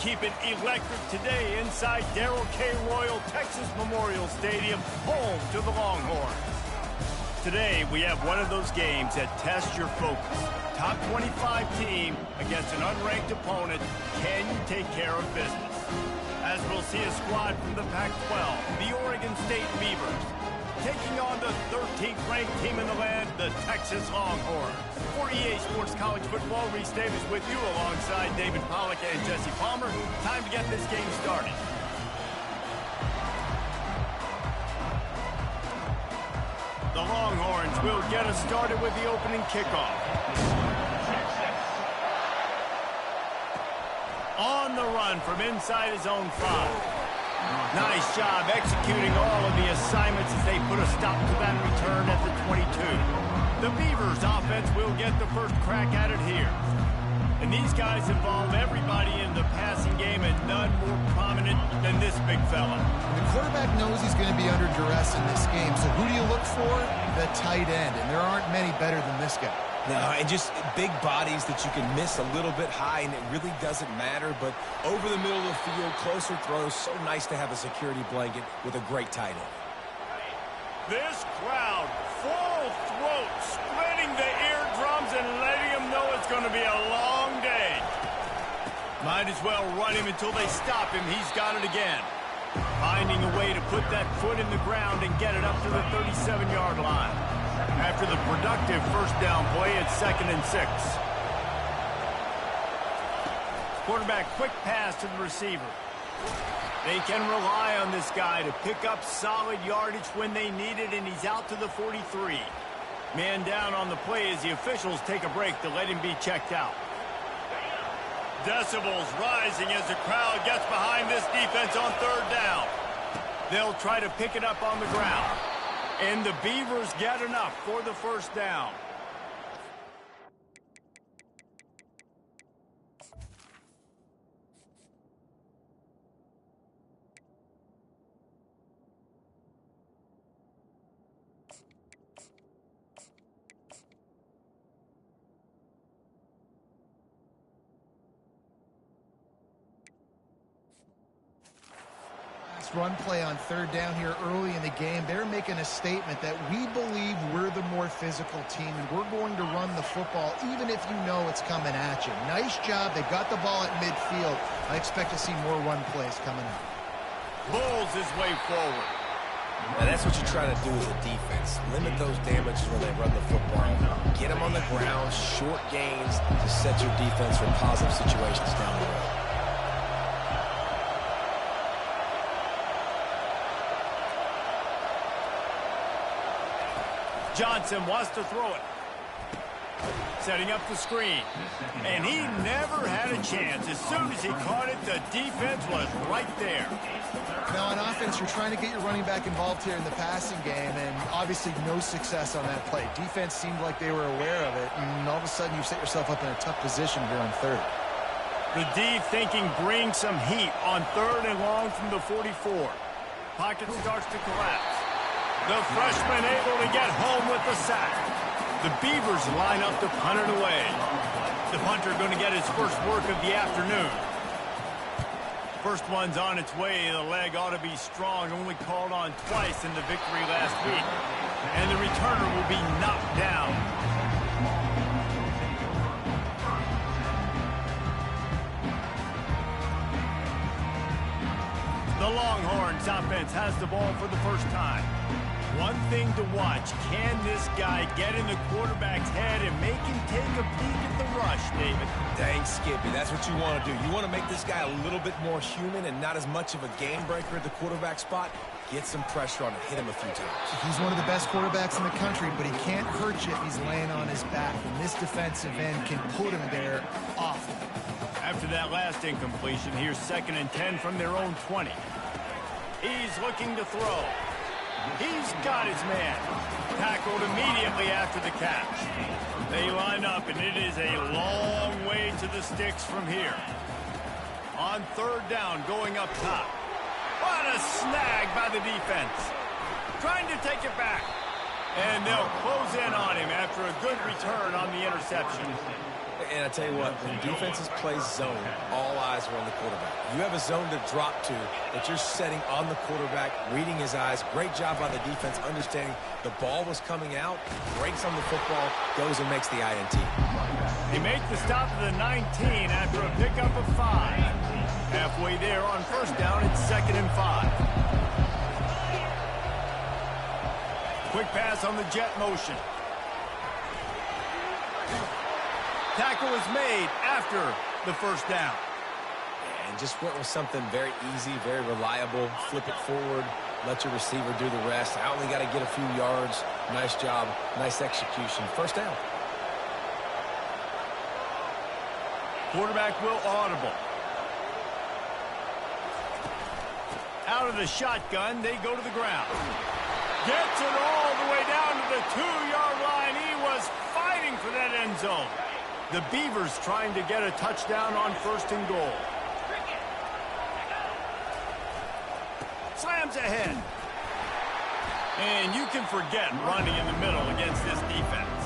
keep it electric today inside Darrell K. Royal Texas Memorial Stadium, home to the Longhorns. Today, we have one of those games that tests your focus. Top 25 team against an unranked opponent. Can you take care of business? As we'll see a squad from the Pac-12, the Oregon State Beavers, taking on the 13th ranked team in the land, the Texas Longhorns. For EA Sports College Football, Reese Davis with you alongside David Pollack and Jesse Palmer. Time to get this game started. The Longhorns will get us started with the opening kickoff. On the run from inside his own 5. Nice job executing all of the assignments as they put a stop to that return at the 22. The Beavers offense will get the first crack at it here. And these guys involve everybody in the passing game, and none more prominent than this big fella. The quarterback knows he's going to be under duress in this game, so who do you look for? The tight end, and there aren't many better than this guy. No, and just big bodies that you can miss a little bit high, and it really doesn't matter. But over the middle of the field, closer throws, so nice to have a security blanket with a great tight end. This crowd, full throat, splitting the eardrums and letting them know it's going to be a long day. Might as well run him until they stop him. He's got it again. Finding a way to put that foot in the ground and get it up to the 37-yard line. After the productive first down play, it's 2nd and 6. Quarterback quick pass to the receiver. They can rely on this guy to pick up solid yardage when they need it, and he's out to the 43. Man down on the play as the officials take a break to let him be checked out. Decibels rising as the crowd gets behind this defense on 3rd down. They'll try to pick it up on the ground. And the Beavers get enough for the first down. Run play on 3rd down here early in the game. They're making a statement that we believe we're the more physical team and we're going to run the football even if you know it's coming at you. Nice job. They got the ball at midfield. I expect to see more run plays coming up. Pulls his way forward. Now that's what you try to do as a defense. Limit those damages when they run the football. Get them on the ground, short gains to set your defense for positive situations down the road. Johnson wants to throw it. Setting up the screen. And he never had a chance. As soon as he caught it, the defense was right there. Now on offense, you're trying to get your running back involved here in the passing game, and obviously no success on that play. Defense seemed like they were aware of it, and all of a sudden you set yourself up in a tough position here on 3rd. The D thinking brings some heat on 3rd and long from the 44. Pocket starts to collapse. The freshman able to get home with the sack. The Beavers line up to punt it away. The punter going to get his first work of the afternoon. First one's on its way. The leg ought to be strong. Only called on twice in the victory last week. And the returner will be knocked down. The Longhorns offense has the ball for the first time. One thing to watch, can this guy get in the quarterback's head and make him take a peek at the rush, David? Dang, Skippy, that's what you want to do. You want to make this guy a little bit more human and not as much of a game breaker at the quarterback spot. Get some pressure on him, hit him a few times. He's one of the best quarterbacks in the country, but he can't hurt you if he's laying on his back. And this defensive end can put him there often. After that last incompletion, here's 2nd and 10 from their own 20. He's looking to throw. He's got his man. Tackled immediately after the catch. They line up, and it is a long way to the sticks from here. On 3rd down, going up top. What a snag by the defense. Trying to take it back. And they'll close in on him after a good return on the interception. And I tell you what, when defenses play zone, all eyes are on the quarterback. You have a zone to drop to that you're setting on the quarterback, reading his eyes. Great job by the defense, understanding the ball was coming out, breaks on the football, goes and makes the INT. They make the stop at the 19 after a pickup of 5. Halfway there on first down, it's 2nd and 5. Quick pass on the jet motion. Tackle is made after the first down. And just went with something very easy, very reliable. Flip it forward, let your receiver do the rest. I only got to get a few yards. Nice job, nice execution. First down. Quarterback will audible. Out of the shotgun, they go to the ground. Gets it all the way down to the 2-yard line. He was fighting for that end zone. The Beavers trying to get a touchdown on 1st and goal. Slams ahead. And you can forget running in the middle against this defense.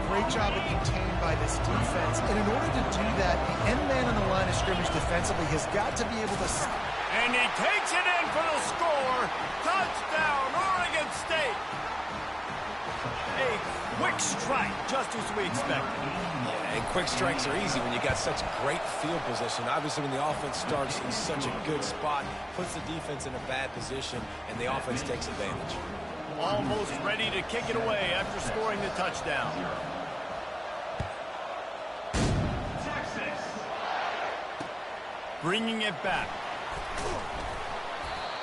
Great job of contained by this defense. And in order to do that, the end man on the line of scrimmage defensively has got to be able to... And he takes it in for the score. Touchdown, Oregon State. A quick strike, just as we expected. Yeah, and quick strikes are easy when you got such great field position. Obviously, when the offense starts in such a good spot, puts the defense in a bad position, and the offense takes advantage. Almost ready to kick it away after scoring the touchdown. Bringing it back.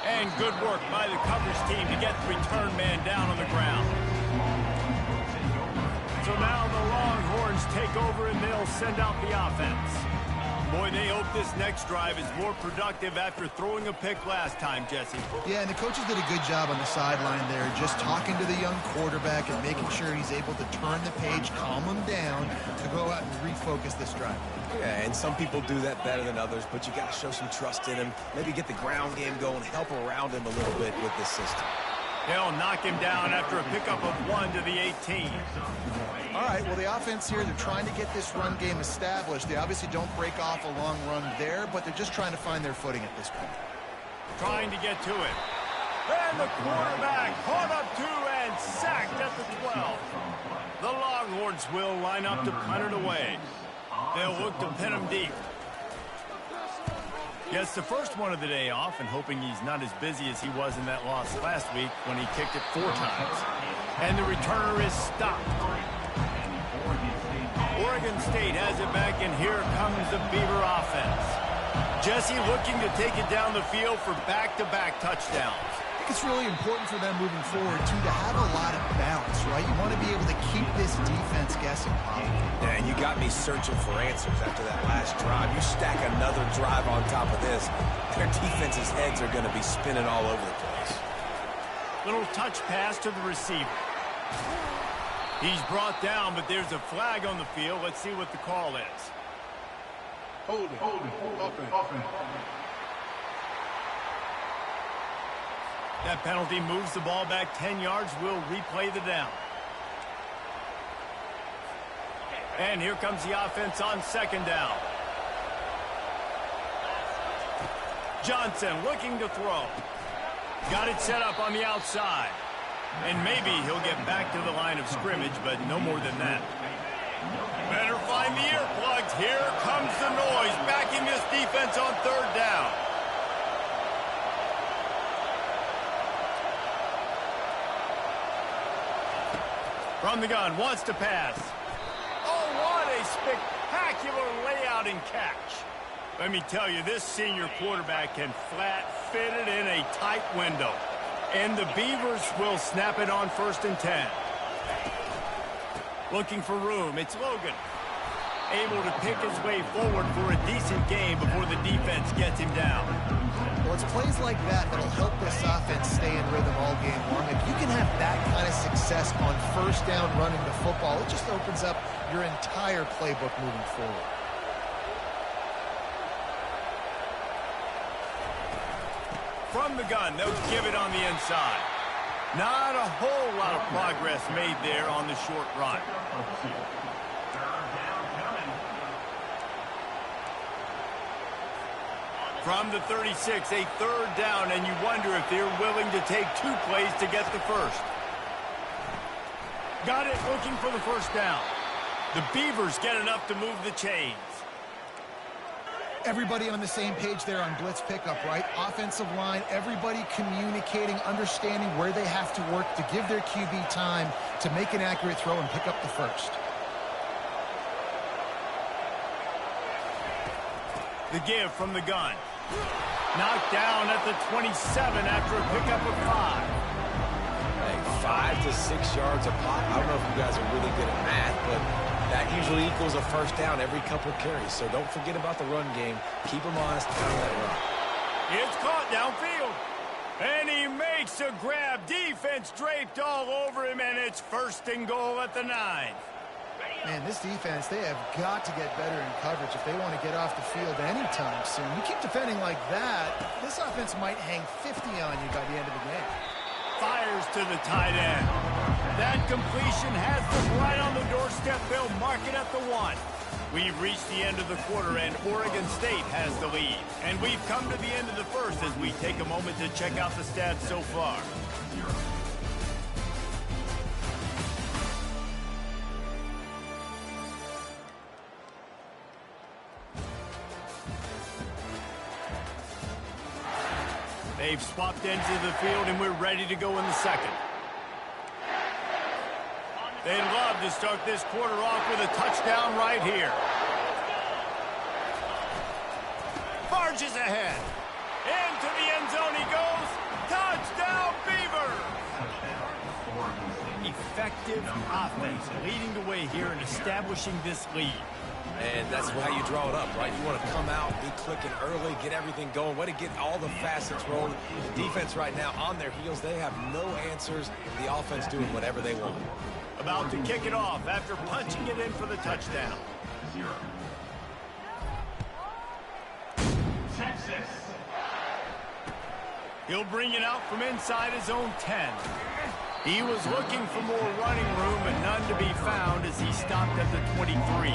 And good work by the coverage team to get the return man down on the ground. So now the Longhorns take over and they'll send out the offense. Boy, they hope this next drive is more productive after throwing a pick last time, Jesse. Yeah, and the coaches did a good job on the sideline there, just talking to the young quarterback and making sure he's able to turn the page, calm him down, to go out and refocus this drive. Yeah, and some people do that better than others, but you got to show some trust in him. Maybe get the ground game going, help around him a little bit with this system. They'll knock him down after a pickup of 1 to the 18. All right, well, the offense here, they're trying to get this run game established. They obviously don't break off a long run there, but they're just trying to find their footing at this point. Trying to get to it. And the quarterback caught up to and sacked at the 12. The Longhorns will line up to punt it away. They'll look to pin him deep. Gets the first one of the day off and hoping he's not as busy as he was in that loss last week when he kicked it 4 times. And the returner is stopped. Oregon State has it back, and here comes the Beaver offense. Jesse looking to take it down the field for back-to-back touchdowns. I think it's really important for them moving forward, too, to have a lot of balance, right? You want to be able to keep this defense guessing. Yeah, and you got me searching for answers after that last drive. You stack another drive on top of this, their defense's heads are going to be spinning all over the place. Little touch pass to the receiver. He's brought down, but there's a flag on the field. Let's see what the call is. Hold it. Offense. That penalty moves the ball back 10 yards. We'll replay the down. And here comes the offense on 2nd down. Johnson looking to throw. Got it set up on the outside. And maybe he'll get back to the line of scrimmage, but no more than that. Better find the earplugs. Here comes the noise, backing this defense on 3rd down. From the gun, wants to pass. Oh, what a spectacular layout and catch. Let me tell you, this senior quarterback can flat fit it in a tight window. And the Beavers will snap it on 1st and 10. Looking for room, it's Logan. Able to pick his way forward for a decent game before the defense gets him down. Well, it's plays like that that'll help this offense stay in rhythm all game long. If you can have that kind of success on 1st down running the football, it just opens up your entire playbook moving forward. From the gun, they'll give it on the inside. Not a whole lot of progress made there on the short run. From the 36, a third down, and you wonder if they're willing to take 2 plays to get the first. Got it, looking for the first down. The Beavers get enough to move the chains. Everybody on the same page there on blitz pickup, right? Offensive line, everybody communicating, understanding where they have to work to give their QB time to make an accurate throw and pick up the first. The give from the gun. Knocked down at the 27 after a pickup of 5. Hey, 5 to 6 yards a pop. I don't know if you guys are really good at math, but that usually equals a first down every couple carries. So don't forget about the run game. Keep them honest down that run. It's caught downfield. And he makes a grab. Defense draped all over him, and it's 1st and goal at the 9. Man, this defense, they have got to get better in coverage if they want to get off the field anytime soon. You keep defending like that, this offense might hang 50 on you by the end of the game. Fires to the tight end. That completion has them right on the doorstep. They'll mark it at the 1. We've reached the end of the quarter, and Oregon State has the lead. And we've come to the end of the first as we take a moment to check out the stats so far. They've swapped ends of the field, and we're ready to go in the second. They'd love to start this quarter off with a touchdown right here. Barges ahead. Into the end zone he goes. Touchdown, Beavers! Effective offense leading the way here and establishing this lead. And that's how you draw it up, right? You want to come out, be clicking early, get everything going, way to get all the facets rolling. The defense right now on their heels, they have no answers. The offense doing whatever they want. About to kick it off after punching it in for the touchdown. Texas. He'll bring it out from inside his own 10. He was looking for more running room, but none to be found as he stopped at the 23.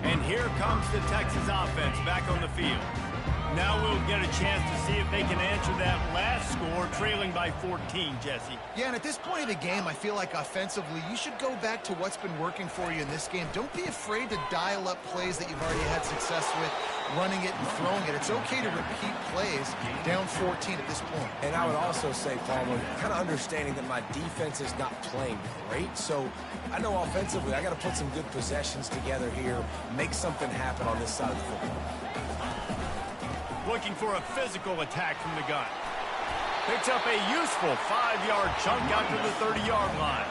And here comes the Texas offense back on the field. Now we'll get a chance to see if they can answer that last score, trailing by 14, Jesse. Yeah, and at this point of the game, I feel like offensively, you should go back to what's been working for you in this game. Don't be afraid to dial up plays that you've already had success with, running it and throwing it. It's okay to repeat plays down 14 at this point. And I would also say, Palmer, kind of understanding that my defense is not playing great. So I know offensively, I got to put some good possessions together here, make something happen on this side of the football. Looking for a physical attack from the gun. Picks up a useful 5-yard chunk out to the 30-yard line.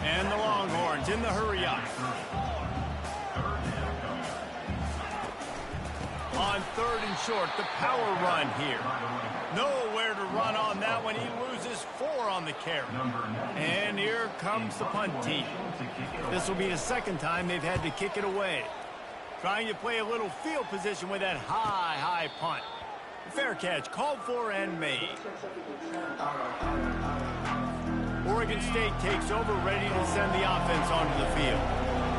And the Longhorns in the hurry-up. On 3rd and short, the power run here. Nowhere to run on that one. He loses 4 on the carry. And here comes the punt team. This will be the second time they've had to kick it away. Trying to play a little field position with that high punt. Fair catch called for and made. Oregon State takes over, ready to send the offense onto the field.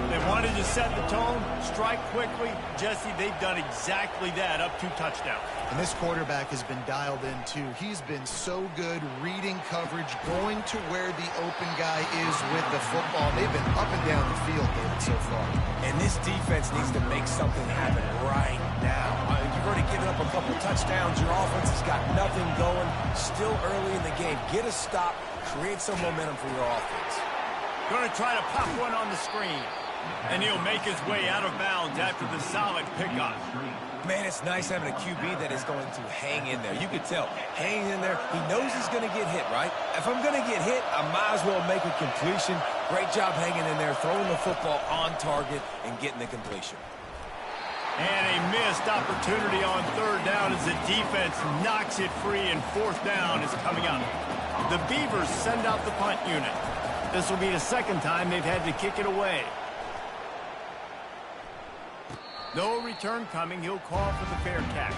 They wanted to set the tone, strike quickly. Jesse, they've done exactly that, up 2 touchdowns. And this quarterback has been dialed in, too. He's been so good reading coverage, going to where the open guy is with the football. They've been up and down the field, David, so far. And this defense needs to make something happen right now. You've already given up a couple touchdowns. Your offense has got nothing going. Still early in the game. Get a stop. Create some momentum for your offense. Going to try to pop one on the screen. And he'll make his way out of bounds after the solid pickup. Man, it's nice having a QB that is going to hang in there. You can tell, hanging in there, he knows he's going to get hit, right? If I'm going to get hit, I might as well make a completion. Great job hanging in there, throwing the football on target and getting the completion. And a missed opportunity on 3rd down as the defense knocks it free, and 4th down is coming up. The Beavers send out the punt unit. This will be the second time they've had to kick it away. No return coming. He'll call for the fair catch.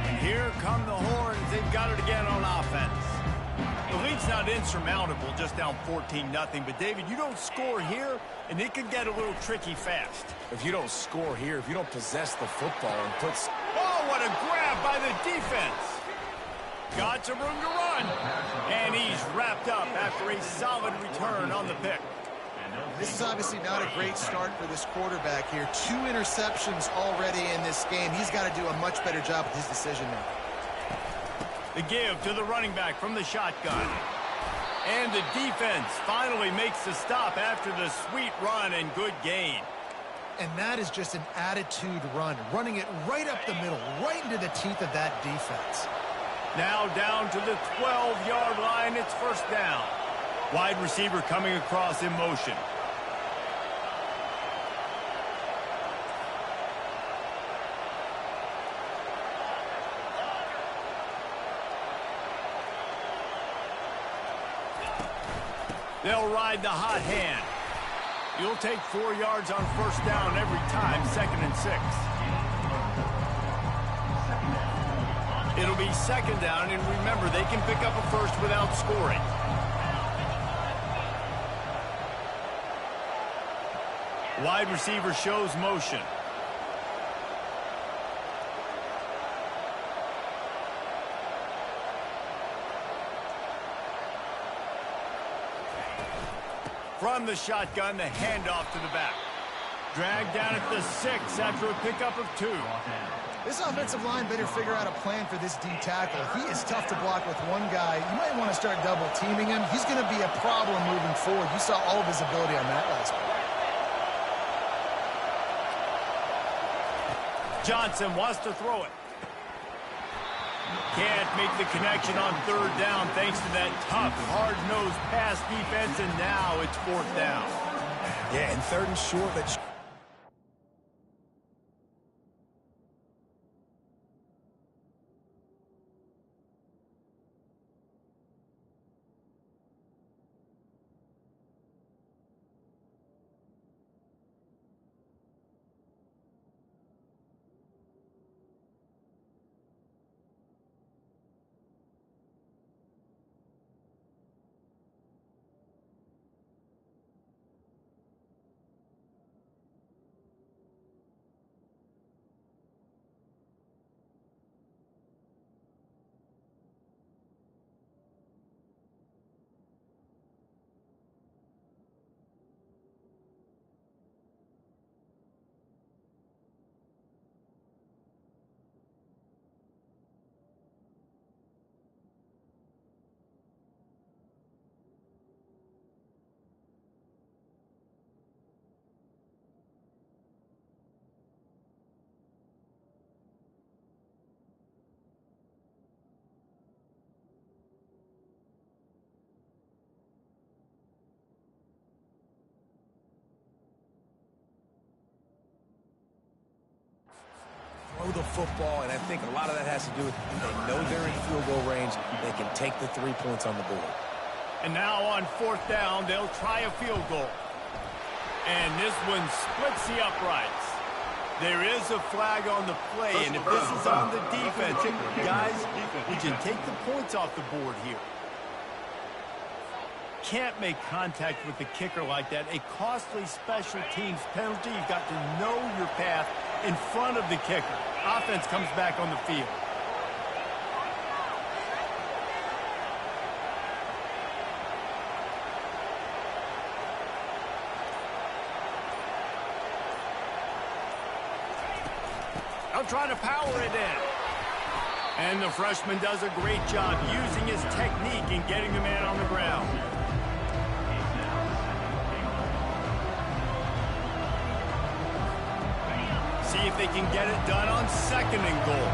And here come the Horns. They've got it again on offense. The lead's not insurmountable, just down 14-0. But, David, you don't score here, and it can get a little tricky fast. If you don't score here, if you don't possess the football and put... Oh, what a grab by the defense. Got some room to run. And he's wrapped up after a solid return on the pick. This is obviously not a great start for this quarterback here. 2 interceptions already in this game. He's got to do a much better job with his decision-making. The give to the running back from the shotgun. And the defense finally makes the stop after the sweet run and good gain. And that is just an attitude run, running it right up the middle, right into the teeth of that defense. Now down to the 12-yard line, it's first down. Wide receiver coming across in motion. They'll ride the hot hand. You'll take 4 yards on first down every time, 2nd and 6. It'll be 2nd down, and remember, they can pick up a first without scoring. Wide receiver shows motion. From the shotgun, the handoff to the back. Dragged down at the 6 after a pickup of 2. This offensive line better figure out a plan for this D tackle. He is tough to block with one guy. You might want to start double teaming him. He's going to be a problem moving forward. You saw all of his ability on that last play. Johnson wants to throw it. Can't make the connection on 3rd down thanks to that tough, hard-nosed pass defense, and now it's 4th down. Yeah, and 3rd and short. Throw the football, and I think a lot of that has to do with they know they're in field goal range. They can take the 3 points on the board. And now on 4th down, they'll try a field goal. And this one splits the uprights. There is a flag on the play, and if this is on the defense, guys, we can take the points off the board here. Can't make contact with the kicker like that. A costly special teams penalty. You've got to know your path in front of the kicker. Offense comes back on the field. They'll try to power it in. And the freshman does a great job using his technique and getting the man on the ground. See if they can get it done on 2nd and goal.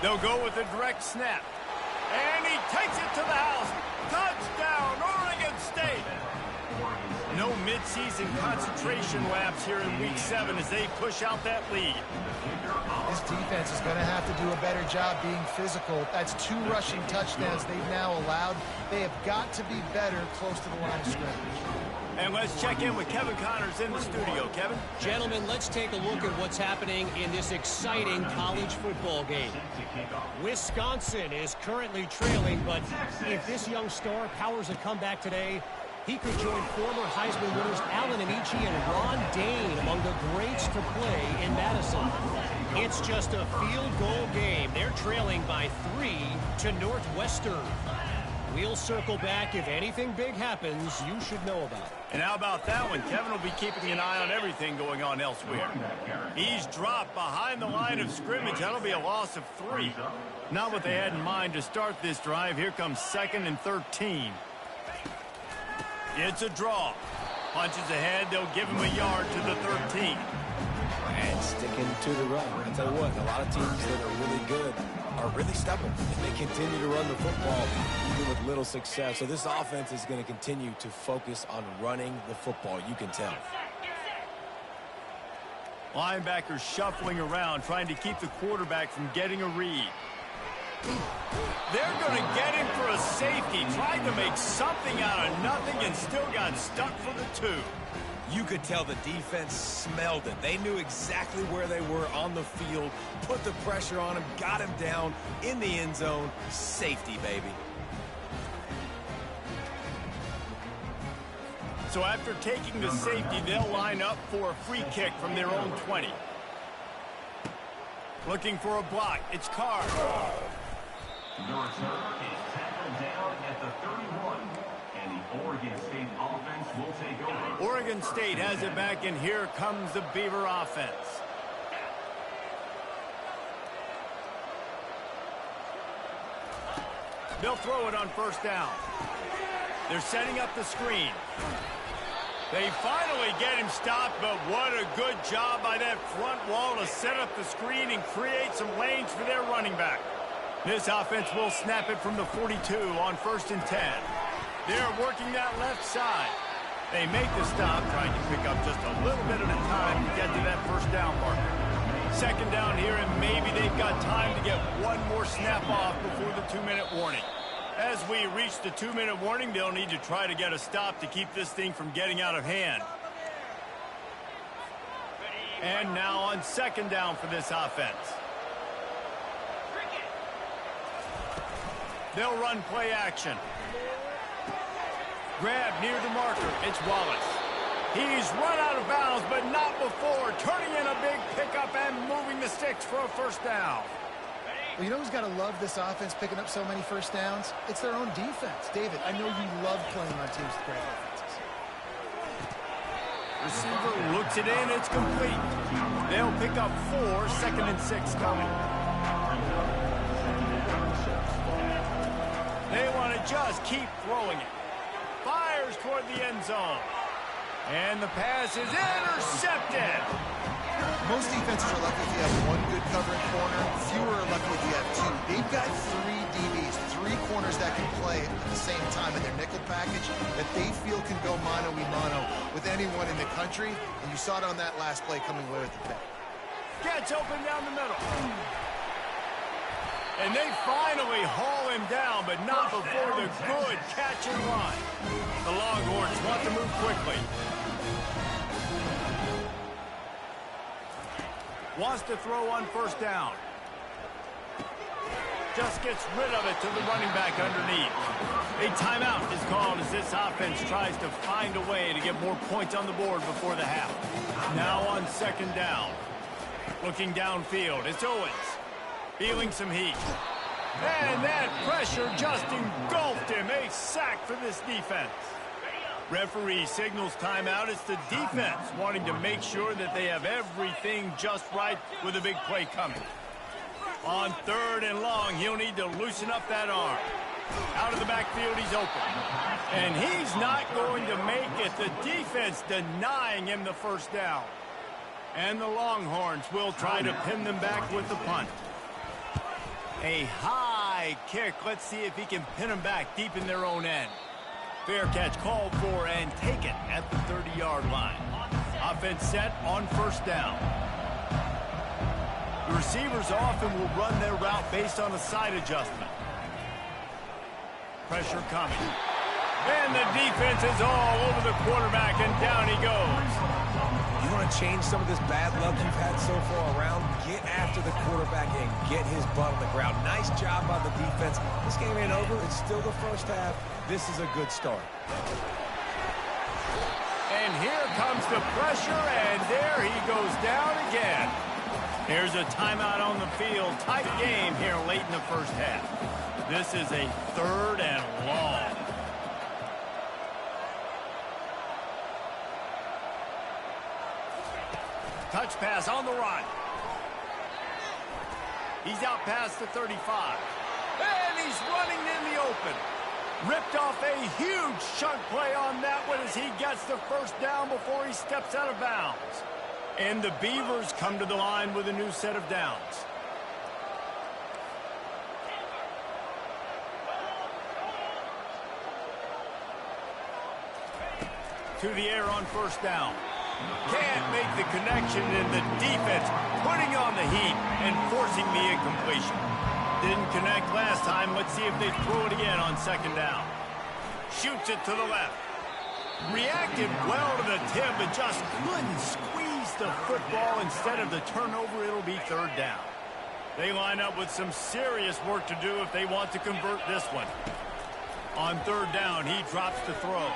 They'll go with a direct snap. And he takes it to the house. Touchdown, Oregon State. No mid-season concentration laps here in Week 7 as they push out that lead. This defense is going to have to do a better job being physical. That's 2 rushing touchdowns they've now allowed. They have got to be better close to the line of scrimmage. And let's check in with Kevin Connors in the studio. Kevin? Gentlemen, let's take a look at what's happening in this exciting college football game. Wisconsin is currently trailing, but if this young star powers a comeback today, he could join former Heisman winners Allen Ncaa and Ron Dane among the greats to play in Madison. It's just a field goal game. They're trailing by 3 to Northwestern. We'll circle back. If anything big happens, you should know about it. And how about that one? Kevin will be keeping an eye on everything going on elsewhere. He's dropped behind the line of scrimmage. That'll be a loss of 3. Not what they had in mind to start this drive. Here comes 2nd and 13. It's a draw. Punches ahead. They'll give him a yard to the 13. And sticking to the run. I'll tell you what, a lot of teams that are really good are really stubborn, and they continue to run the football even with little success. So this offense is going to continue to focus on running the football. You can tell. Linebackers shuffling around, trying to keep the quarterback from getting a read. They're going to get him for a safety. Tried to make something out of nothing and still got stuck for the 2. You could tell the defense smelled it. They knew exactly where they were on the field, put the pressure on him, got him down in the end zone. Safety, baby. So after taking the safety, they'll line up for a free kick from their own 20. Looking for a block. It's Carr. The return is tackled down at the 31. And the Oregon State offense will take over. Oregon State has it back, and here comes the Beaver offense. They'll throw it on 1st down. They're setting up the screen. They finally get him stopped, but what a good job by that front wall to set up the screen and create some lanes for their running back. This offense will snap it from the 42 on 1st and 10. They're working that left side. They make the stop, trying to pick up just a little bit at a time to get to that 1st down marker. 2nd down here, and maybe they've got time to get one more snap off before the 2-minute warning. As we reach the 2-minute warning, they'll need to try to get a stop to keep this thing from getting out of hand. And now on 2nd down for this offense. They'll run play action. Grab near the marker. It's Wallace. He's run out of bounds, but not before. Turning in a big pickup and moving the sticks for a 1st down. Well, you know who's got to love this offense picking up so many 1st downs? It's their own defense. David, I know you love playing on teams with great offenses. Receiver looks it in. It's complete. They'll pick up 4. 2nd and 6 coming. They want to just keep throwing it. Fires toward the end zone. And the pass is intercepted. Most defenses are lucky if you have 1 good covering corner. Fewer are lucky if you have 2. They've got 3 DBs, 3 corners that can play at the same time in their nickel package that they feel can go mano-a-mano with anyone in the country. And you saw it on that last play coming away with the pick. Gets open down the middle. And they finally haul him down, but not before the good catch and run. The Longhorns want to move quickly. Wants to throw on 1st down. Just gets rid of it to the running back underneath. A timeout is called as this offense tries to find a way to get more points on the board before the half. Now on 2nd down. Looking downfield, it's Owens. Feeling some heat. And that pressure just engulfed him. A sack for this defense. Referee signals timeout. It's the defense wanting to make sure that they have everything just right with a big play coming. On 3rd and long, he'll need to loosen up that arm. Out of the backfield, he's open. And he's not going to make it. The defense denying him the 1st down. And the Longhorns will try to pin them back with the punt. A high kick. Let's see if he can pin them back deep in their own end. Fair catch called for and taken at the 30-yard line. Offense set on first down. The receivers often will run their route based on a side adjustment. Pressure coming. And the defense is all over the quarterback, and down he goes. You want to change some of this bad luck you've had so far around? Get after the quarterback and get his butt on the ground. Nice job by the defense. This game ain't over. It's still the first half. This is a good start. And here comes the pressure, and there he goes down again. Here's a timeout on the field. Tight game here late in the first half. This is a 3rd and long. Touch pass on the run. He's out past the 35. And he's running in the open. Ripped off a huge chunk play on that one as he gets the first down before he steps out of bounds. And the Beavers come to the line with a new set of downs. To the air on first down. Can't make the connection, and the defense putting on the heat and forcing the incompletion. Didn't connect last time. Let's see if they throw it again on second down. Shoots it to the left. Reacted well to the tip, but just couldn't squeeze the football. Instead of the turnover, it'll be 3rd down. They line up with some serious work to do if they want to convert this one. On 3rd down, he drops the throw.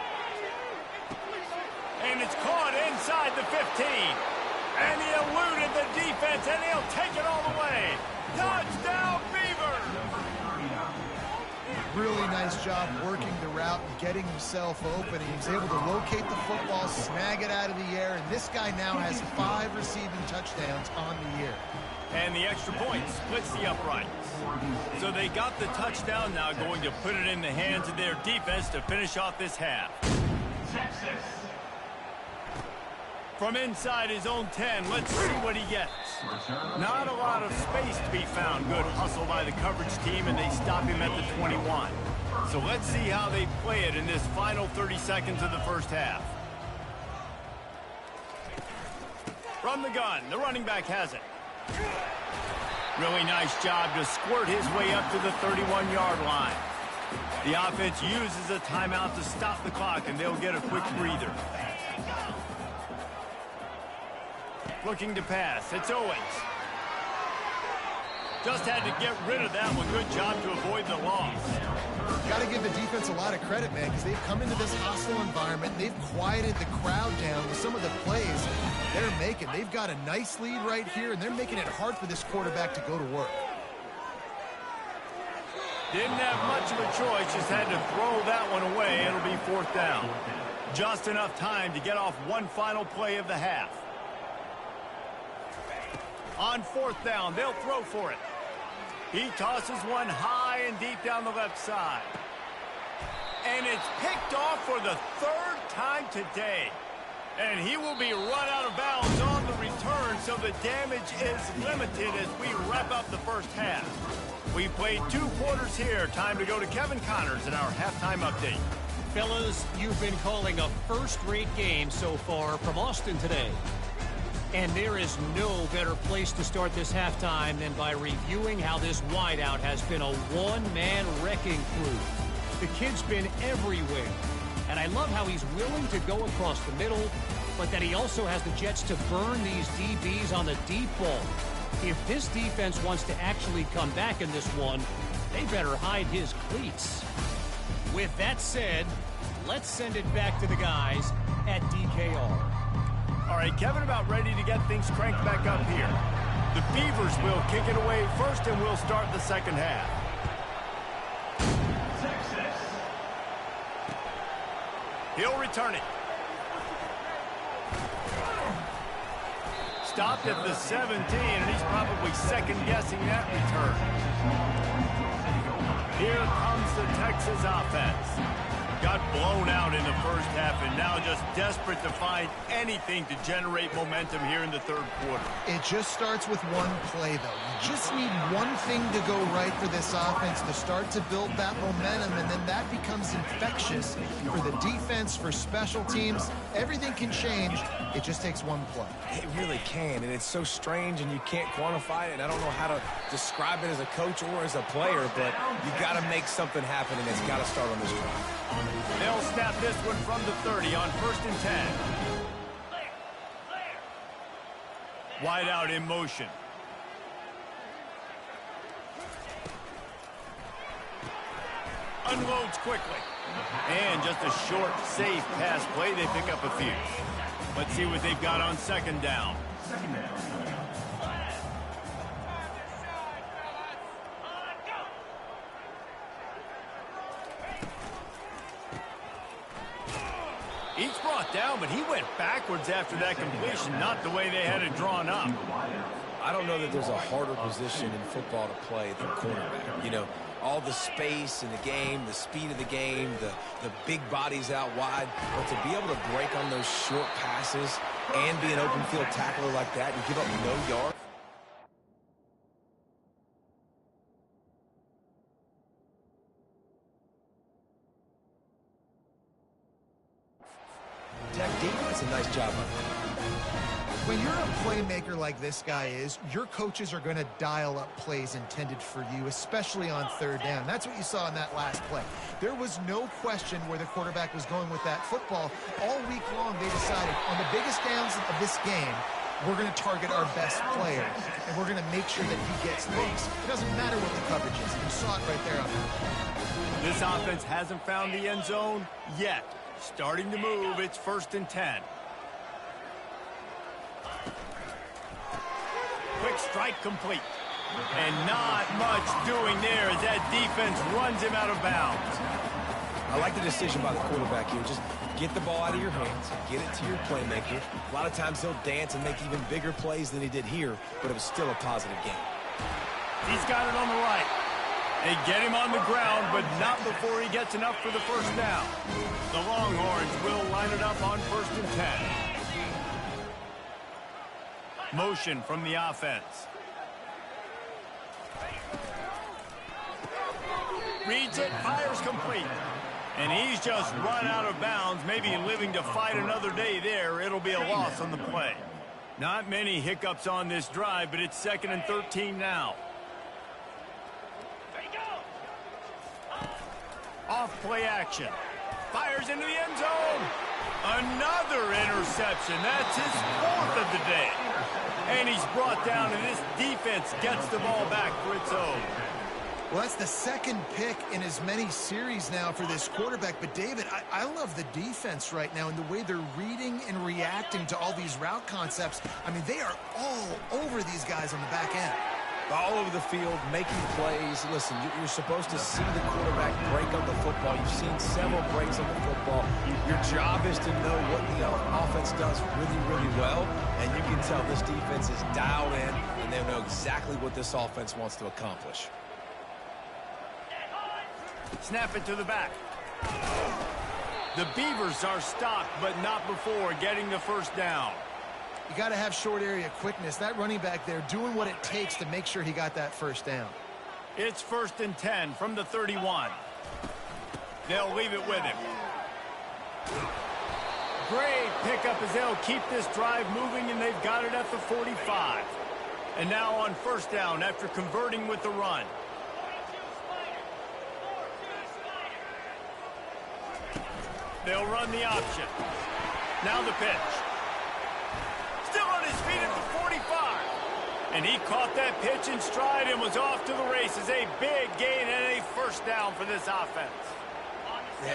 And it's caught inside the 15. And he eluded the defense, and he'll take it all the way. Touchdown, Beavers! Really nice job working the route and getting himself open. He was able to locate the football, snag it out of the air, and this guy now has 5 receiving touchdowns on the year. And the extra point splits the uprights. So they got the touchdown, now going to put it in the hands of their defense to finish off this half. Texas. From inside his own 10, let's see what he gets. Not a lot of space to be found. Good hustle by the coverage team, and they stop him at the 21. So let's see how they play it in this final 30 seconds of the first half. From the gun, the running back has it. Really nice job to squirt his way up to the 31-yard line. The offense uses a timeout to stop the clock, and they'll get a quick breather. Looking to pass. It's Owens. Just had to get rid of that one. Good job to avoid the loss. Got to give the defense a lot of credit, man, because they've come into this hostile environment. They've quieted the crowd down with some of the plays they're making. They've got a nice lead right here, and they're making it hard for this quarterback to go to work. Didn't have much of a choice. Just had to throw that one away. It'll be 4th down. Just enough time to get off one final play of the half. On 4th down, they'll throw for it. He tosses one high and deep down the left side. And it's picked off for the 3rd time today. And he will be run out of bounds on the return, so the damage is limited as we wrap up the first half. We played 2 quarters here. Time to go to Kevin Connors in our halftime update. Fellas, you've been calling a first-rate game so far from Austin today. And there is no better place to start this halftime than by reviewing how this wideout has been a one-man wrecking crew. The kid's been everywhere. And I love how he's willing to go across the middle, but that he also has the jets to burn these DBs on the deep ball. If this defense wants to actually come back in this one, they better hide his cleats. With that said, let's send it back to the guys at DKR. All right, Kevin, about ready to get things cranked back up here. The Beavers will kick it away first, and we'll start the second half. Texas. He'll return it. Stopped at the 17, and he's probably second-guessing that return. Here comes the Texas offense. Got blown out in the first half, and now just desperate to find anything to generate momentum here in the 3rd quarter. It just starts with one play, though. You just need one thing to go right for this offense to start to build that momentum, and then that becomes becomes infectious for the defense, for special teams. Everything can change. It just takes one play. It really can, and it's so strange, and you can't quantify it, and I don't know how to describe it as a coach or as a player, but you got to make something happen, and it's got to start on this drive. They'll snap this one from the 30 on 1st and 10. Wide out in motion. Unloads quickly. And just a short, safe pass play. They pick up a few. Let's see what they've got on 2nd down. He's brought down, but he went backwards after that completion, not the way they had it drawn up. I don't know that there's a harder position in football to play than quarterback. You know, all the space in the game, the speed of the game, the big bodies out wide. But to be able to break on those short passes and be an open field tackler like that and give up no yards. Tech defense, a nice job on that. When you're a playmaker like this guy is, your coaches are going to dial up plays intended for you, especially on 3rd down. That's what you saw in that last play. There was no question where the quarterback was going with that football. All week long, they decided on the biggest downs of this game, we're going to target our best player, and we're going to make sure that he gets looks. It doesn't matter what the coverage is. You saw it right there on that play. This offense hasn't found the end zone yet. Starting to move, it's 1st and 10. Quick strike complete. And not much doing there as that defense runs him out of bounds. I like the decision by the quarterback here. Just get the ball out of your hands, get it to your playmaker. A lot of times he'll dance and make even bigger plays than he did here, but it was still a positive game. He's got it on the right. They get him on the ground, but not before he gets enough for the 1st down. The Longhorns will line it up on 1st and 10. Motion from the offense. Reads it, fires complete. And he's just run out of bounds, maybe living to fight another day there. It'll be a loss on the play. Not many hiccups on this drive, but it's 2nd and 13 now. Off play action. Fires into the end zone. Another interception. That's his 4th of the day. And he's brought down, and this defense gets the ball back for its own. Well, that's the 2nd pick in as many series now for this quarterback. But, David, I love the defense right now and the way they're reading and reacting to all these route concepts. I mean, they are all over these guys on the back end. All over the field, making plays. Listen, you're supposed to see the quarterback break on the football. You've seen several breaks on the football. Your job is to know what the offense does really, really well. And you can tell this defense is dialed in, and they know exactly what this offense wants to accomplish. Snap it to the back. The Beavers are stopped, but not before getting the 1st down. You got to have short area quickness. That running back there doing what it takes to make sure he got that 1st down. It's 1st and 10 from the 31. They'll leave it with him. Great pickup as they'll keep this drive moving, and they've got it at the 45. And now on 1st down after converting with the run. They'll run the option. Now the pitch. Still on his feet at the 45. And he caught that pitch in stride and was off to the races. A big gain and a 1st down for this offense.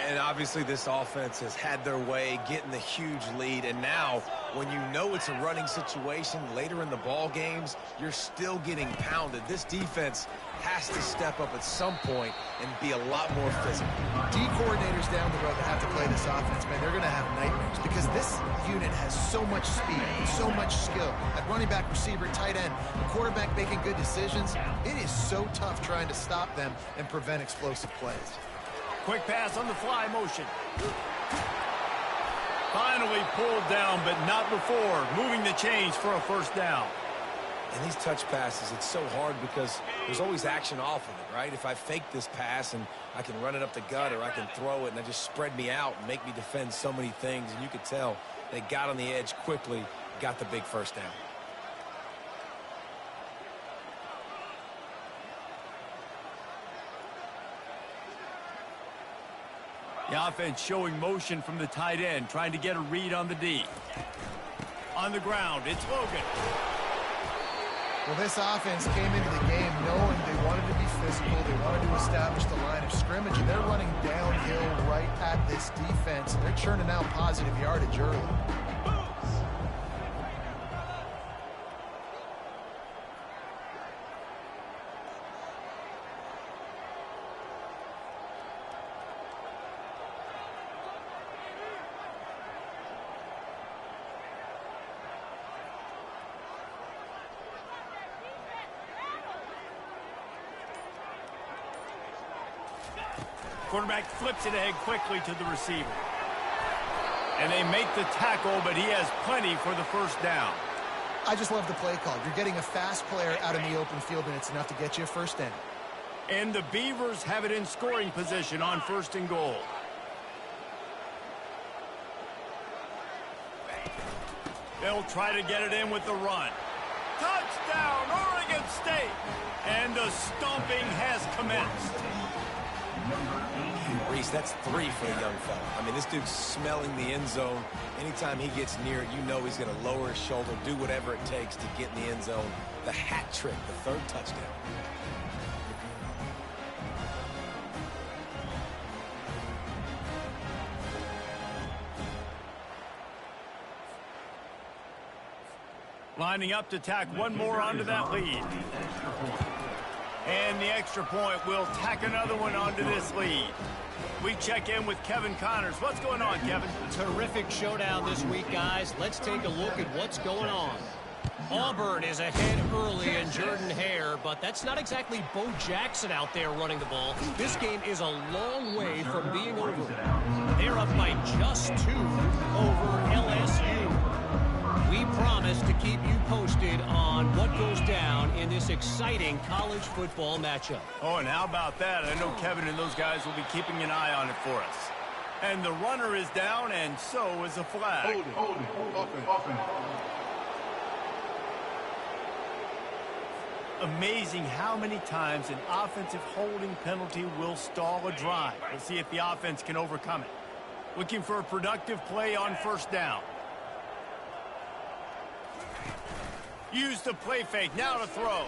And obviously this offense has had their way, getting the huge lead. And now, when you know it's a running situation later in the ball games, you're still getting pounded. This defense has to step up at some point and be a lot more physical. D coordinators down the road that have to play this offense, man, they're going to have nightmares because this unit has so much speed and so much skill. At running back, receiver, tight end, the quarterback making good decisions. It is so tough trying to stop them and prevent explosive plays. Quick pass on the fly motion. Finally pulled down, but not before moving the chains for a 1st down. And these touch passes, it's so hard because there's always action off of it, right? If I fake this pass and I can run it up the gut or I can throw it and I just spread me out and make me defend so many things. And you could tell they got on the edge quickly, got the big first down. The offense showing motion from the tight end, trying to get a read on the D. On the ground, it's Logan. Well, this offense came into the game knowing they wanted to be physical, they wanted to establish the line of scrimmage, and they're running downhill right at this defense. They're churning out positive yardage early. Quarterback flips it ahead quickly to the receiver. And they make the tackle, but he has plenty for the first down. I just love the play call. You're getting a fast player out in the open field, and it's enough to get you a first down. And the Beavers have it in scoring position on 1st and goal. They'll try to get it in with the run. Touchdown, Oregon State! And the stomping has commenced. Reese, that's 3 for the young fella. I mean, this dude's smelling the end zone. Anytime he gets near it, you know he's going to lower his shoulder, do whatever it takes to get in the end zone. The hat trick, the 3rd touchdown. Lining up to tack one more onto that lead. And the extra point will tack another one onto this lead. We check in with Kevin Connors. What's going on, Kevin? Terrific showdown this week, guys. Let's take a look at what's going on. Auburn is ahead early in Jordan Hare, but that's not exactly Bo Jackson out there running the ball. This game is a long way from being over. They're up by just 2 over LSU. We promise to keep you posted on what goes down in this exciting college football matchup. Oh, and how about that? I know Kevin and those guys will be keeping an eye on it for us. And the runner is down, and so is a flag. Hold it. Offense. Amazing how many times an offensive holding penalty will stall a drive. We'll see if the offense can overcome it. Looking for a productive play on 1st down. Use the play fake, now to throw.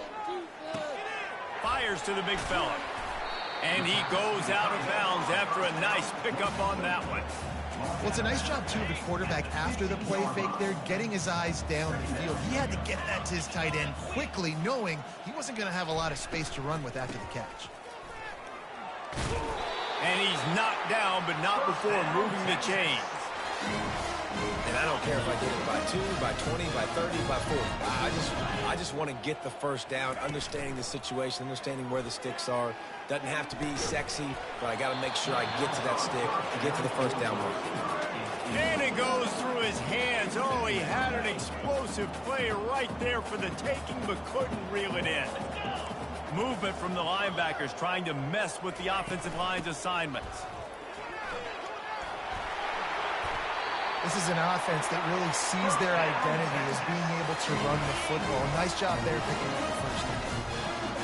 Fires to the big fella. And he goes out of bounds after a nice pickup on that one. Well, it's a nice job, too, of the quarterback after the play fake there, getting his eyes down the field. He had to get that to his tight end quickly, knowing he wasn't going to have a lot of space to run with after the catch. And he's knocked down, but not before moving the chains. And I don't care if I get it by 2, by 20, by 30, by 40. I just want to get the first down, understanding the situation, understanding where the sticks are. Doesn't have to be sexy, but I got to make sure I get to that stick to get to the first down mark. And it goes through his hands. Oh, he had an explosive play right there for the taking, but couldn't reel it in. Movement from the linebackers trying to mess with the offensive line's assignments. This is an offense that really sees their identity as being able to run the football. Nice job there picking up the first down.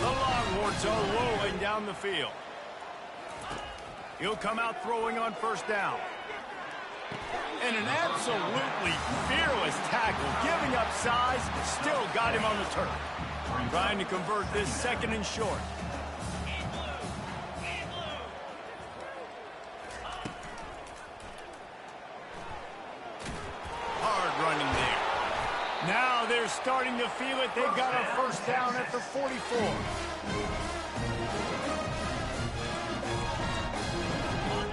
The Longhorns are rolling down the field. He'll come out throwing on 1st down. And an absolutely fearless tackle, giving up size, still got him on the turf. Trying to convert this 2nd and short. Running there. Now they're starting to feel it. They've got a 1st down at the 44.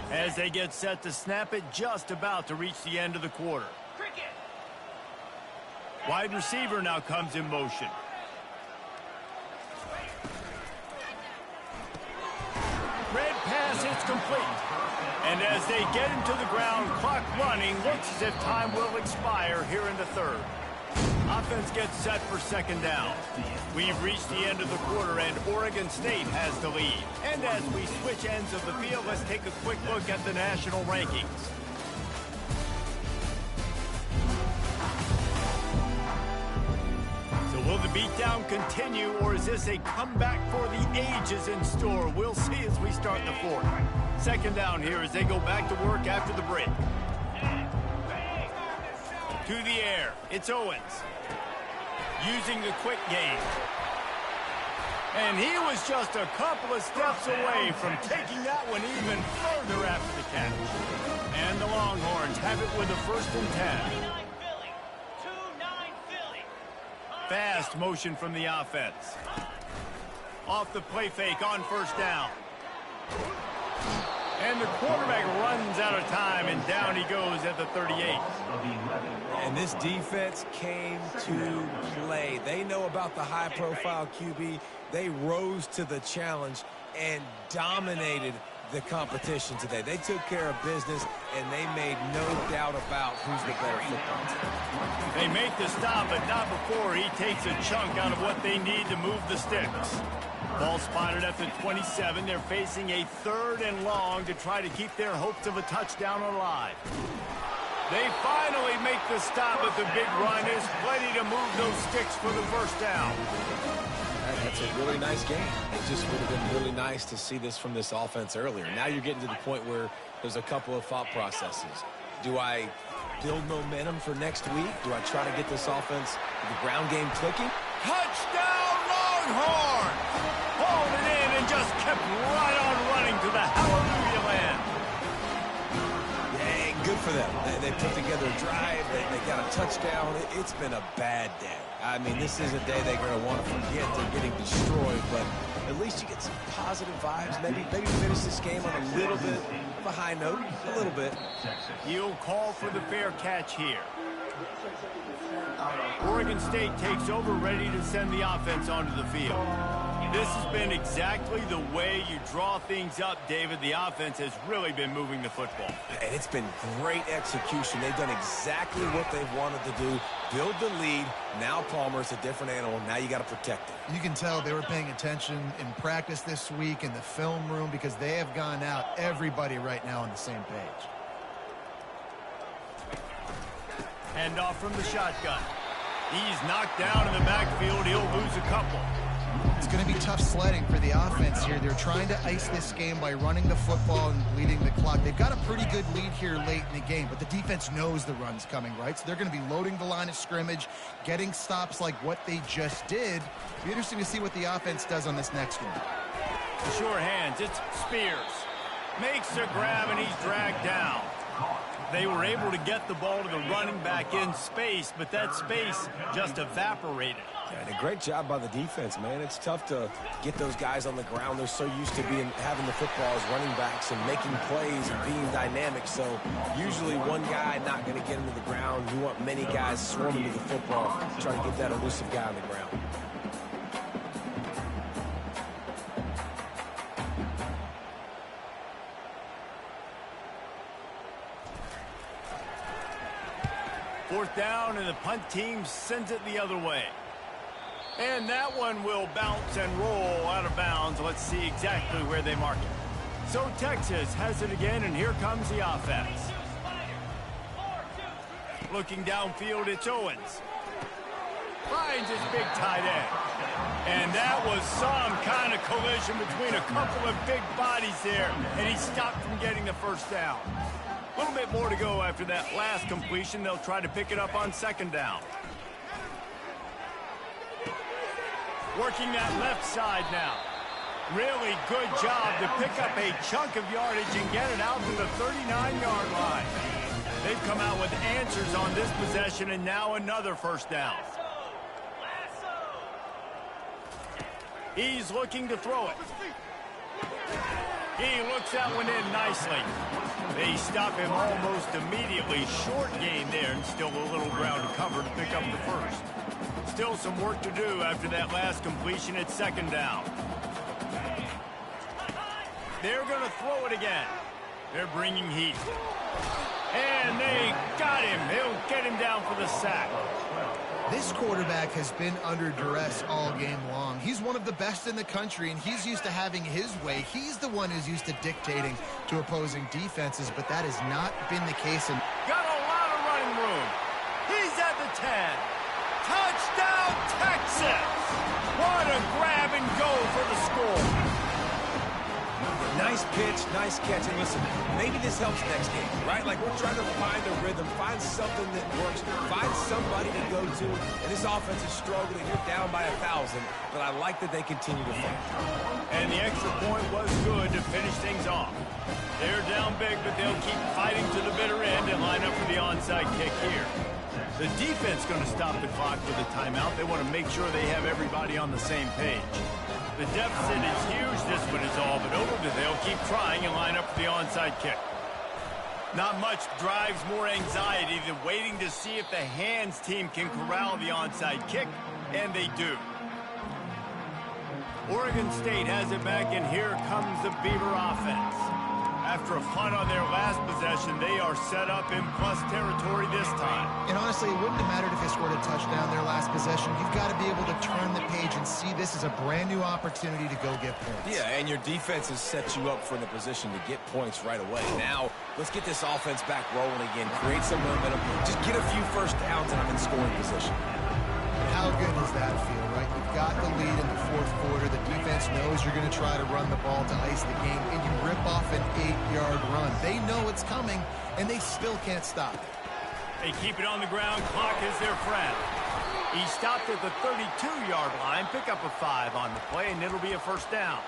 As they get set to snap it, just about to reach the end of the quarter. Wide receiver now comes in motion. Red pass, it's complete. And as they get him to the ground, clock running, looks as if time will expire here in the 3rd. Offense gets set for second down. We've reached the end of the quarter, and Oregon State has the lead. And as we switch ends of the field, let's take a quick look at the national rankings. So will the beatdown continue, or is this a comeback for the ages in store? We'll see as we start the fourth. Second down here as they go back to work after the break. To the air, it's Owens. Using the quick game. And he was just a couple of steps away from taking that one even further after the catch. And the Longhorns have it with a 1st and 10. Fast motion from the offense. Off the play fake on 1st down. And the quarterback runs out of time, and down he goes at the 38. And this defense came to play. They know about the high-profile QB. They rose to the challenge and dominated the competition today. They took care of business, and they made no doubt about who's the better football team. They make the stop, but not before he takes a chunk out of what they need to move the sticks. Ball spotted at the 27. They're facing a 3rd and long to try to keep their hopes of a touchdown alive. They finally make the stop, but the big run is plenty to move those sticks for the 1st down. That's a really nice game. It just would have been really nice to see this from this offense earlier. Now you're getting to the point where there's a couple of thought processes. Do I build momentum for next week? Do I try to get this offense, the ground game clicking? Touchdown, Longhorns! Hauled it in and just kept right on running to the hallelujah land. Yeah, good for them. They put together a drive. They got a touchdown. It's been a bad day. I mean, this is a day they're going to want to forget. They're getting destroyed, but at least you get some positive vibes. Maybe finish this game on a little bit of a high note, a little bit. He'll call for the fair catch here. Oregon State takes over, ready to send the offense onto the field. This has been exactly the way you draw things up, David. The offense has really been moving the football. And it's been great execution. They've done exactly what they've wanted to do. Build the lead. Now Palmer's a different animal. Now you got to protect him. You can tell they were paying attention in practice this week in the film room because they have gone out, everybody right now on the same page. Hand off from the shotgun. He's knocked down in the backfield. He'll lose a couple. It's going to be tough sledding for the offense here. They're trying to ice this game by running the football and bleeding the clock. They've got a pretty good lead here late in the game, but the defense knows the run's coming, right? So they're going to be loading the line of scrimmage, getting stops like what they just did. It'll be interesting to see what the offense does on this next one. Sure hands. It's Spears. Makes a grab, and he's dragged down. They were able to get the ball to the running back in space, but that space just evaporated. Yeah, and a great job by the defense, man. It's tough to get those guys on the ground. They're so used to having the football as running backs and making plays and being dynamic. So usually one guy not going to get him to the ground. You want many guys swarming to the football, trying to get that elusive guy on the ground. Fourth down, and the punt team sends it the other way. And that one will bounce and roll out of bounds. Let's see exactly where they mark it. So Texas has it again, and here comes the offense. Looking downfield, it's Owens. Finds his big tight end. And that was some kind of collision between a couple of big bodies there, and he stopped from getting the 1st down. A little bit more to go after that last completion. They'll try to pick it up on 2nd down. Working that left side now. Really good job to pick up a chunk of yardage and get it out to the 39-yard line. They've come out with answers on this possession, and now another 1st down. He's looking to throw it. He looks that one in nicely. They stop him almost immediately. Short gain there, and still a little ground to cover to pick up the 1st. Still some work to do after that last completion at 2nd down. They're going to throw it again. They're bringing heat. And they got him. They'll get him down for the sack. This quarterback has been under duress all game long. He's one of the best in the country, and he's used to having his way. He's the one who's used to dictating to opposing defenses, but that has not been the case. Got a lot of running room. He's at the 10. Touchdown, Texas! What a grab and go for the score. Nice pitch, nice catch. And listen, maybe this helps next game, right? Like, we're trying to find a rhythm, find something that works, find somebody to go to. And this offense is struggling. You're down by 1,000, but I like that they continue to fight. And the extra point was good to finish things off. They're down big, but they'll keep fighting to the bitter end and line up for the onside kick here. The defense going to stop the clock with a timeout. They want to make sure they have everybody on the same page. The deficit is huge, this one is all but over, but they'll keep trying and line up for the onside kick. Not much drives more anxiety than waiting to see if the hands team can corral the onside kick, and they do. Oregon State has it back, and here comes the Beaver offense. After a punt on their last possession, they are set up in plus territory this time. And honestly, it wouldn't have mattered if they scored a touchdown their last possession. You've got to be able to turn the page and see this as a brand new opportunity to go get points. Yeah, and your defense has set you up for the position to get points right away. Now, let's get this offense back rolling again, create some momentum, just get a few first downs, and I'm in scoring position. How good does that feel, right? You've got the lead in the fourth quarter. The defense knows you're going to try to run the ball to ice the game, and you rip off an 8-yard run. They know it's coming, and they still can't stop it. They keep it on the ground. Clock is their friend. He stopped at the 32-yard line. Pick up a 5 on the play, and it'll be a first down.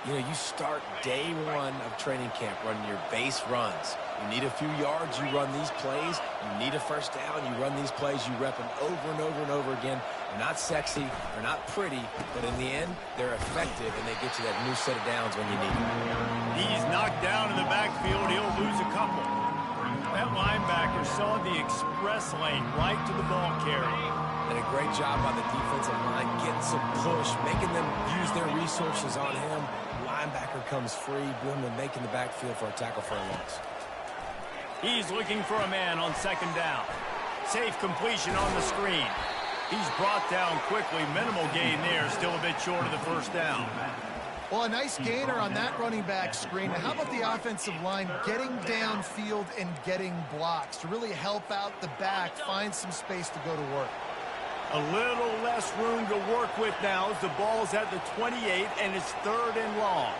You know, you start day one of training camp running your base runs. You need a few yards, you run these plays. You need a first down, you run these plays. You rep them over and over and over again. They're not sexy, they're not pretty, but in the end, they're effective, and they get you that new set of downs when you need them. He's knocked down in the backfield. He'll lose a couple. That linebacker saw the express lane right to the ball carrier. And a great job on the defensive line, getting some push, making them use their resources on him. Linebacker comes free, boom, and making the backfield for a tackle for a loss. He's looking for a man on second down. Safe completion on the screen. He's brought down quickly. Minimal gain there, still a bit short of the first down. Well, a nice gainer on that running back screen. How about the offensive line getting downfield and getting blocks to really help out the back, find some space to go to work? A little less room to work with now as the ball's at the 28 and it's 3rd and long.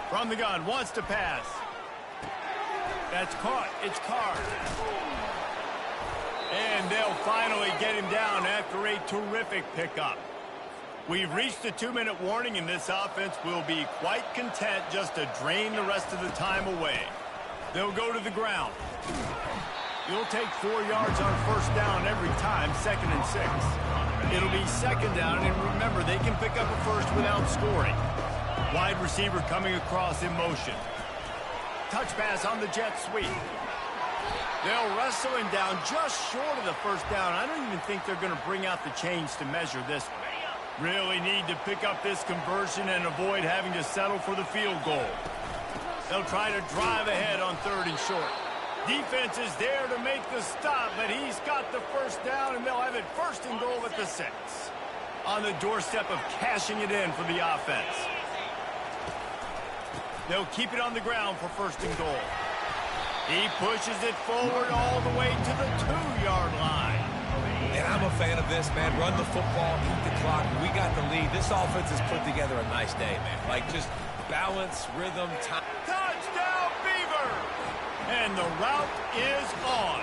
From the gun, wants to pass. That's caught. It's Card. And they'll finally get him down after a terrific pickup. We've reached the 2-minute warning, and this offense will be quite content just to drain the rest of the time away. They'll go to the ground. You'll take 4 yards on first down every time, 2nd and 6. It'll be second down, and remember, they can pick up a first without scoring. Wide receiver coming across in motion. Touch pass on the jet sweep. They'll wrestle him down just short of the first down. I don't even think they're going to bring out the chains to measure this one. Really need to pick up this conversion and avoid having to settle for the field goal. They'll try to drive ahead on 3rd and short. Defense is there to make the stop, but he's got the first down, and they'll have it 1st and goal at the 6. On the doorstep of cashing it in for the offense. They'll keep it on the ground for 1st and goal. He pushes it forward all the way to the 2-yard line. And I'm a fan of this, man. Run the football, eat the clock. We got the lead. This offense has put together a nice day, man. Like, just balance, rhythm, time. Touchdown, Beaver! And the route is on.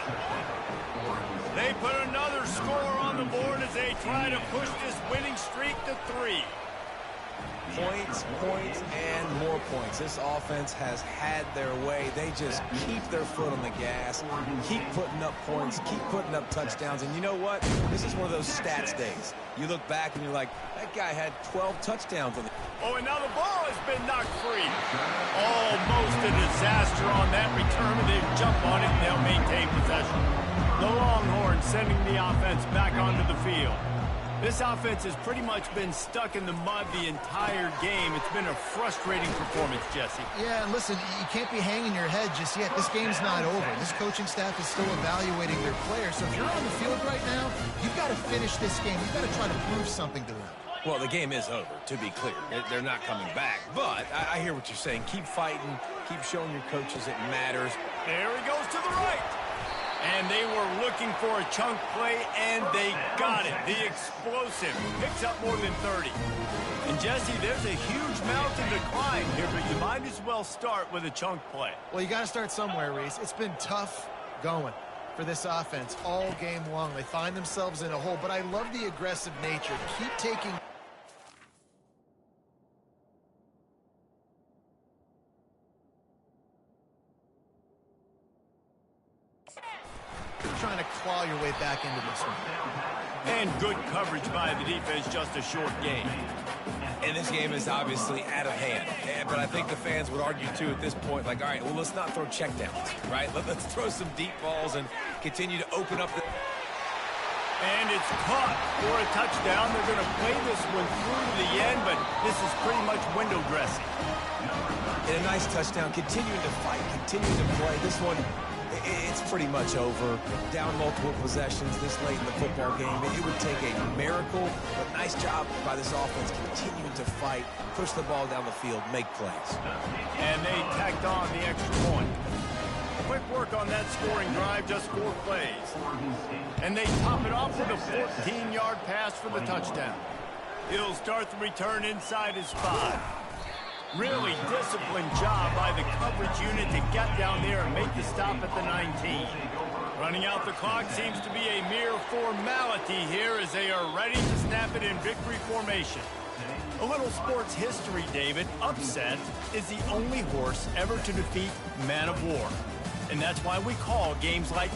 They put another score on the board as they try to push this winning streak to 3. Points, points, and more points. This offense has had their way. They just keep their foot on the gas, keep putting up points, keep putting up touchdowns. And you know what? This is one of those stats days. You look back and you're like, that guy had 12 touchdowns on the... Oh, and now the ball has been knocked free. Almost a disaster on that return, but they jump on it and they'll maintain possession. The Longhorns sending the offense back onto the field. This offense has pretty much been stuck in the mud the entire game. It's been a frustrating performance, Jesse. Yeah, and listen, you can't be hanging your head just yet. This game's not over. This coaching staff is still evaluating their players. So if you're on the field right now, you've got to finish this game. You've got to try to prove something to them. Well, the game is over, to be clear. They're not coming back. But I hear what you're saying. Keep fighting. Keep showing your coaches it matters. There he goes to the right. And they were looking for a chunk play, and they got it. The explosive picks up more than 30. And, Jesse, there's a huge mountain to climb here, but you might as well start with a chunk play. Well, you got to start somewhere, Reese. It's been tough going for this offense all game long. They find themselves in a hole, but I love the aggressive nature. Keep taking... trying to claw your way back into this one. And good coverage by the defense, just a short gain. And this game is obviously out of hand. But I think the fans would argue, too, at this point, like, all right, well, let's not throw checkdowns, right? Let's throw some deep balls and continue to open up the... And it's caught for a touchdown. They're going to play this one through to the end, but this is pretty much window dressing. And a nice touchdown, continuing to fight, continuing to play. This one... it's pretty much over. Down multiple possessions this late in the football game. It would take a miracle, but nice job by this offense continuing to fight, push the ball down the field, make plays. And they tacked on the extra point. Quick work on that scoring drive, just 4 plays. And they top it off with a 14-yard pass for the touchdown. He'll start the return inside his 5. Really disciplined job by the coverage unit to get down there and make the stop at the 19. Running out the clock seems to be a mere formality here as they are ready to snap it in victory formation. A little sports history, David. Upset is the only horse ever to defeat Man of War. And that's why we call games like